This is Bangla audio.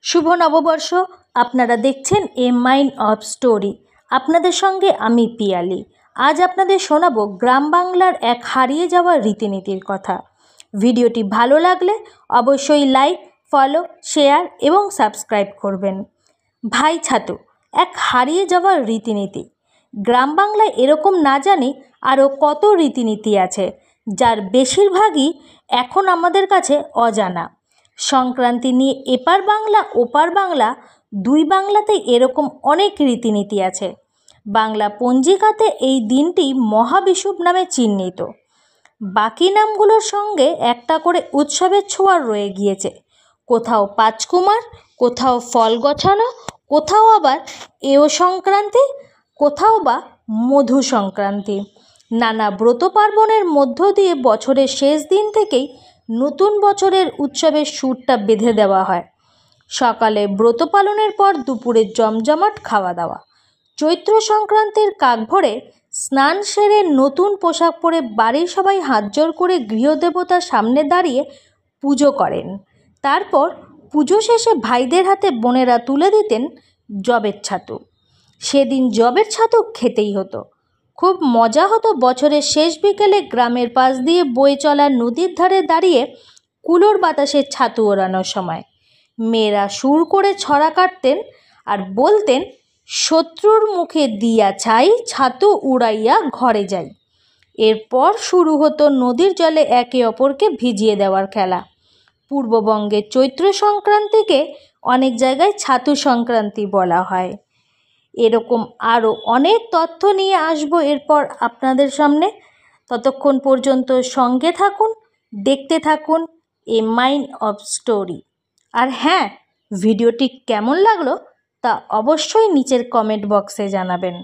শুভ নববর্ষ। আপনারা দেখছেন এ মাইন্ড অফ স্টোরি। আপনাদের সঙ্গে আমি পিয়ালি। আজ আপনাদের শোনাবো গ্রাম বাংলার এক হারিয়ে যাওয়া রীতিনীতির কথা। ভিডিওটি ভালো লাগলে অবশ্যই লাইক, ফলো, শেয়ার এবং সাবস্ক্রাইব করবেন। ভাই ছাতু, এক হারিয়ে যাওয়া রীতিনীতি। গ্রাম বাংলায় এরকম না জানি আরও কত রীতিনীতি আছে, যার বেশিরভাগই এখন আমাদের কাছে অজানা। সংক্রান্তি নিয়ে এপার বাংলা ওপার বাংলা দুই বাংলাতেই এরকম অনেক রীতিনীতি আছে। বাংলা পঞ্জিকাতে এই দিনটি মহাবিষুব নামে চিহ্নিত। বাকি নামগুলোর সঙ্গে একটা করে উৎসবের ছোঁয়া রয়ে গিয়েছে। কোথাও পাঁচকুমার, কোথাও ফল গছানো, কোথাও আবার এও সংক্রান্তি, কোথাও বা মধু সংক্রান্তি। নানা ব্রত পার্বণের মধ্য দিয়ে বছরের শেষ দিন থেকেই নতুন বছরের উৎসবের সুরটা বেঁধে দেওয়া হয়। সকালে ব্রত পালনের পর দুপুরে জমজমাট খাওয়া দাওয়া। চৈত্র সংক্রান্তির কাক ভরে স্নান সেরে নতুন পোশাক পরে বাড়ির সবাই হাতজোড় করে গৃহদেবতার সামনে দাঁড়িয়ে পুজো করেন। তারপর পুজো শেষে ভাইদের হাতে বোনেরা তুলে দিতেন জবের ছাতু। সেদিন জবের ছাতু খেতেই হতো। খুব মজা হতো বছরের শেষ বিকেলে গ্রামের পাশ দিয়ে বয়ে চলা নদীর ধারে দাঁড়িয়ে কুলোর বাতাসে ছাতু ওড়ানোর সময়। মেয়েরা সুর করে ছড়া কাটতেন আর বলতেন, শত্রুর মুখে দিয়া ছাই, ছাতু উড়াইয়া ঘরে যাই। এরপর শুরু হতো নদীর জলে একে অপরকে ভিজিয়ে দেওয়ার খেলা। পূর্ববঙ্গে চৈত্র সংক্রান্তিকে অনেক জায়গায় ছাতু সংক্রান্তি বলা হয়। এরকম আরও অনেক তথ্য নিয়ে আসবো এরপর আপনাদের সামনে। ততক্ষণ পর্যন্ত সঙ্গে থাকুন, দেখতে থাকুন এ মাইন্ড অফ স্টোরি। আর হ্যাঁ, ভিডিওটি কেমন লাগলো তা অবশ্যই নিচের কমেন্ট বক্সে জানাবেন।